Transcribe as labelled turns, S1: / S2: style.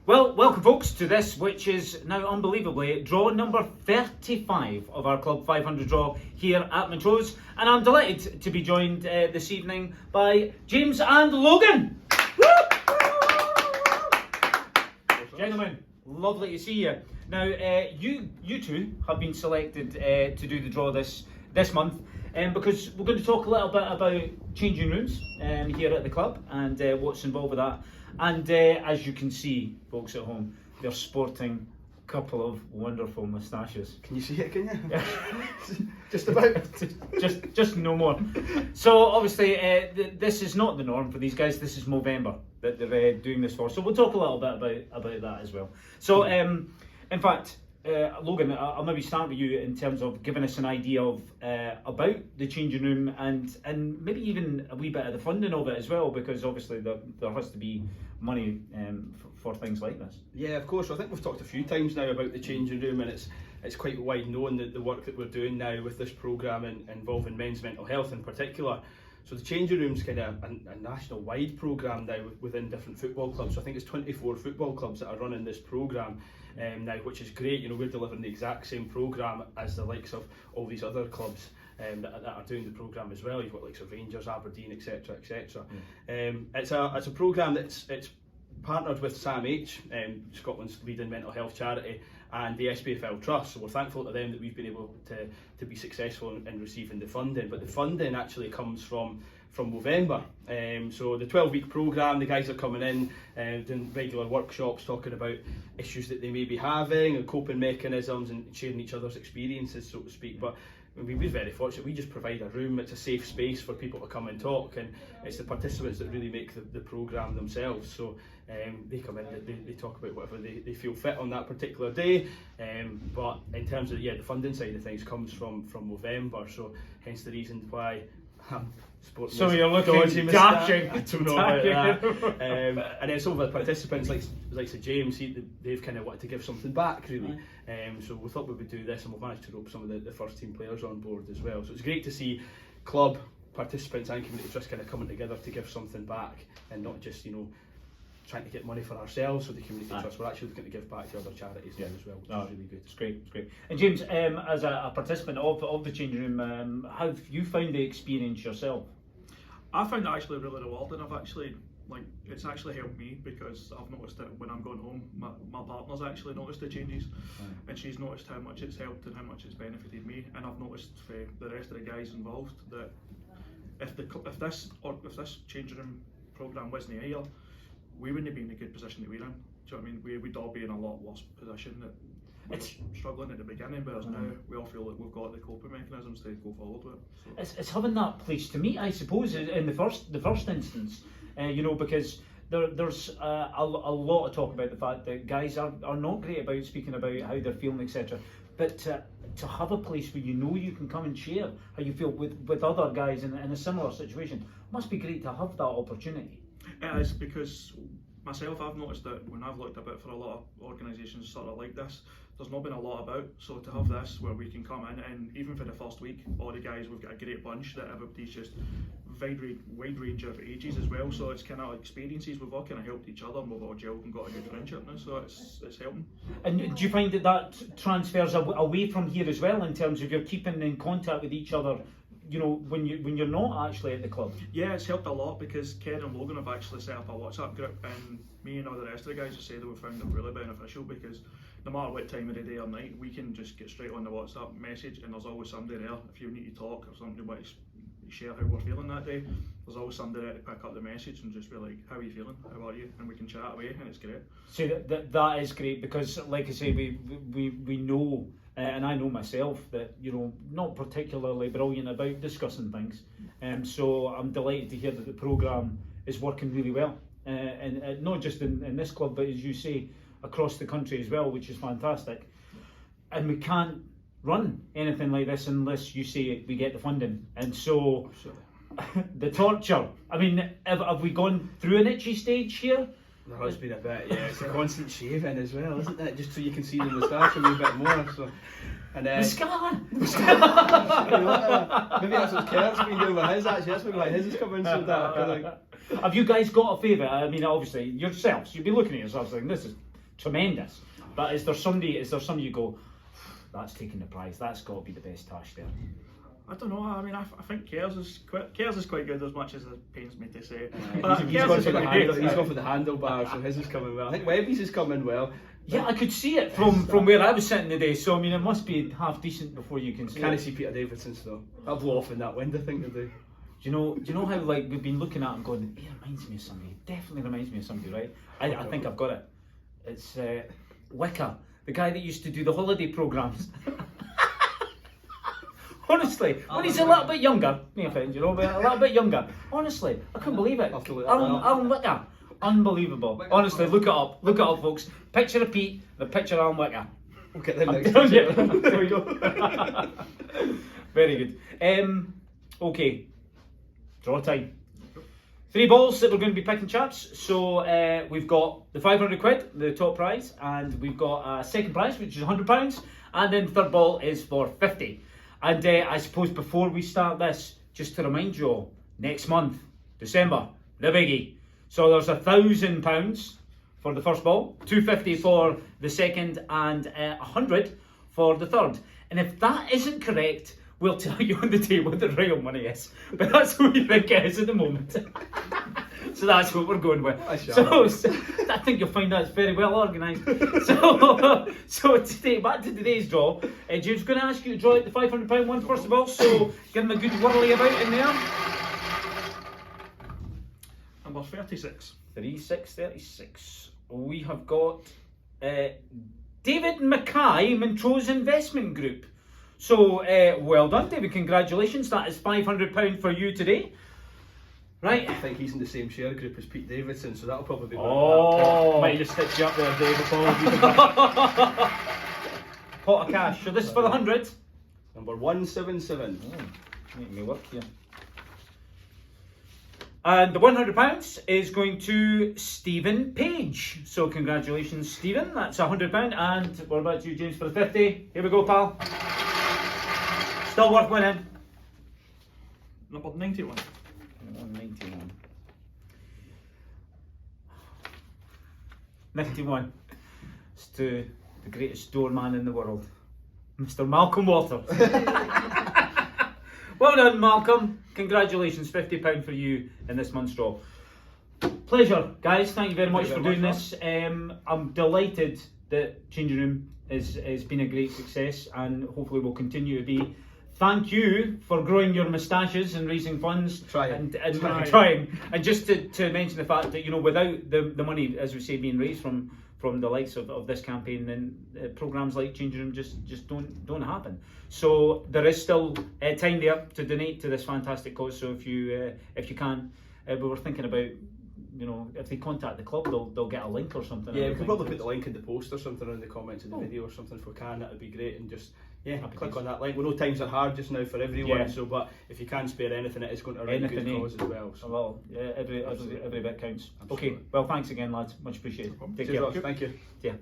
S1: Well, welcome folks to this, which is now unbelievably draw number 35 of our Club 500 draw here at Montrose. And I'm delighted to be joined this evening by James and Logan. Gentlemen, lovely to see you. Now, you two have been selected to do the draw this month because we're going to talk a little bit about changing rooms here at the club and what's involved with that. And as you can see, folks at home, they're sporting a couple of wonderful moustaches.
S2: Can you see it, can you? Just about.
S1: just no more. So obviously this is not the norm for these guys. This is Movember that they're doing this for. So we'll talk a little bit about that as well. So in fact, Logan, I'll maybe start with you in terms of giving us an idea of about the changing room and maybe even a wee bit of the funding of it as well, because obviously there has to be money for things like this.
S2: Yeah, of course. I think we've talked a few times now about the changing room, and it's quite wide known that the work that we're doing now with this programme involving men's mental health in particular. So the changing room's kind of a national wide programme now within different football clubs. So I think it's 24 football clubs that are running this programme now, which is great. You know, we're delivering the exact same programme as the likes of all these other clubs that are doing the programme as well. You've got likes of Rangers, Aberdeen, etc, etc. It's a programme that's partnered with Sam H, Scotland's leading mental health charity, and the SPFL Trust. So we're thankful to them that we've been able to be successful in receiving the funding. But the funding actually comes from Movember. So the 12-week programme, the guys are coming in doing regular workshops, talking about issues that they may be having and coping mechanisms and sharing each other's experiences, so to speak. But we're very fortunate. We just provide a room. It's a safe space for people to come and talk, and it's the participants that really make the programme themselves. So they come in, they talk about whatever they feel fit on that particular day. But in terms of the funding side of things comes from Movember. So hence the reason why I'm sporting.
S1: So you're looking dashing.
S2: I don't know about that. And then some of the participants, like James, they've kind of wanted to give something back, really. So we thought we would do this, and we've managed to rope some of the first team players on board as well. So it's great to see club participants and community trusts kind of coming together to give something back, and not just trying to get money for ourselves or the community trust. We're actually looking to give back to other charities now as well, which is really good.
S1: It's great. And James, as a participant of the changing room, how have you found the experience yourself?
S3: I found it actually really rewarding. It's actually helped me, because I've noticed that when I'm going home, my partner's actually noticed the changes, and she's noticed how much it's helped and how much it's benefited me. And I've noticed for the rest of the guys involved that if this changing room programme wasn't here, we wouldn't be in the good position that we're in. Do you know what I mean? We'd all be in a lot worse position. It's struggling at the beginning, whereas now we all feel like we've got the coping mechanisms to go forward with. So.
S1: It's having that place to meet, I suppose, in the first instance. Because there's a lot of talk about the fact that guys are not great about speaking about how they're feeling, etc. But to have a place where you can come and share how you feel with other guys in a similar situation must be great to have that opportunity.
S3: It is, because myself, I've noticed that when I've looked a bit for a lot of organisations sort of like this, there's not been a lot about. So to have this where we can come in, and even for the first week, all the guys, we've got a great bunch that everybody's just wide range of ages as well. So it's kind of experiences. We've all kind of helped each other, and we've all gelled and got a good friendship now. So it's helping. And
S1: do you find that transfers away from here as well, in terms of you're keeping in contact with each other? When you're not actually at the club.
S3: Yeah, it's helped a lot, because Ken and Logan have actually set up a WhatsApp group, and me and all the rest of the guys have said that we found it really beneficial, because no matter what time of the day or night, we can just get straight on the WhatsApp message, and there's always somebody there. If you need to talk or something, you want to share how we're feeling that day, there's always somebody there to pick up the message and just be like, how are you feeling, how are you, and we can chat away, and it's great.
S1: So that is great, because like I say, we know, and I know myself, that not particularly brilliant about discussing things, so I'm delighted to hear that the programme is working really well, and not just in this club, but as you say, across the country as well, which is fantastic. And we can't run anything like this unless you say we get the funding, and so the torture. I mean, have we gone through an itchy stage here?
S2: There has been a bit, yeah. It's a constant shaving as well, isn't it? Just so you can see the moustache a wee bit more. So, and
S1: Mascara!
S2: Maybe that's what Kurt's been doing with his, actually. That's maybe why his is coming so dark.
S1: Have you guys got a favourite? I mean, obviously, yourselves, you'd be looking at yourselves saying, this is tremendous. But is there somebody you go, that's taking the prize, that's got to be the best tash there?
S3: I don't know. I mean, I think Cares is quite good, as much as it pains me to say it.
S2: He's
S3: But Cares
S2: gone
S3: is
S2: for the
S3: quite
S2: handle,
S3: good.
S2: he's gone for the handlebar, so his is coming well. I think Webby's is coming well.
S1: Yeah, I could see it from where I was sitting today, so I mean it must be half decent before you can see
S2: Can't
S1: it.
S2: see Peter Davidson's though. That'll blow off in that wind, I think, today.
S1: Do you know how like we've been looking at him going, he reminds me of somebody, definitely reminds me of somebody, right? I think I've got it. It's Wicker, the guy that used to do the holiday programmes. Honestly, when he's a little bit younger, no offence, you know, but a little bit younger, honestly, I couldn't believe it.
S2: I'll have to look that up.
S1: Alan Wicker, unbelievable. Honestly, look it up, folks. Picture of Pete, the picture of Alan Wicker.
S2: We'll get them
S1: I'm
S2: next
S1: telling
S2: week.
S1: you. There we go. Very good. Okay, draw time. 3 balls that we're going to be picking, chaps. So we've got the 500 quid, the top prize, and we've got a second prize, which is £100, and then the third ball is for 50. And I suppose before we start this, just to remind you all, next month, December, the biggie. So there's £1,000 for the first ball, 250 for the second, and 100 for the third. And if that isn't correct, we'll tell you on the day what the real money is. But that's what we think it is at the moment. So that's what we're going with. So I think you'll find that's very well organised. So today, back to today's draw. James, going to ask you to draw out the £500 one first of all. So give him a good whirly about in there.
S3: Number 36.
S1: 3636. We have got David Mackay, Montrose Investment Group. So well done, David. Congratulations. That is £500 for you today. Right.
S2: I think he's in the same share group as Pete Davidson, so that'll probably be
S1: Oh.
S2: might just stitch you up there, Dave.
S1: Pot of cash. So this is for the 100.
S2: Number 177.
S1: Oh, make me work here. And the £100 is going to Stephen Page. So congratulations, Stephen. That's £100. And what about you, James, for the 50? Here we go, pal. Still worth winning.
S3: Number 91.
S1: 191. 91. It's to the greatest doorman in the world, Mr. Malcolm Walters. Well done, Malcolm. Congratulations, £50 for you in this month's draw. Pleasure, guys. Thank you very much for doing this. I'm delighted that Changing Room has been a great success, and hopefully will continue to be. Thank you for growing your moustaches and raising funds.
S2: Trying.
S1: And just to mention the fact that, you know, without the money, as we say, being raised from the likes of this campaign, then programmes like Changing Room just don't happen. So there is still time there to donate to this fantastic cause. So if you can, we were thinking about, you know, if they contact the club, they'll get a link or something.
S2: Yeah, we could probably put the link in the post or something in the comments of the video or something if we can. That would be great. And just click on that link. We know times are hard just now for everyone.
S1: Yeah.
S2: So, but if you can spare anything, it is going to a really good cause as well. So.
S1: Well, yeah, every bit counts.
S2: Absolutely.
S1: Okay, well, thanks again, lads. Much appreciated. Take
S2: Cheers,
S1: care.
S2: Ross. Thank you.
S1: Yeah.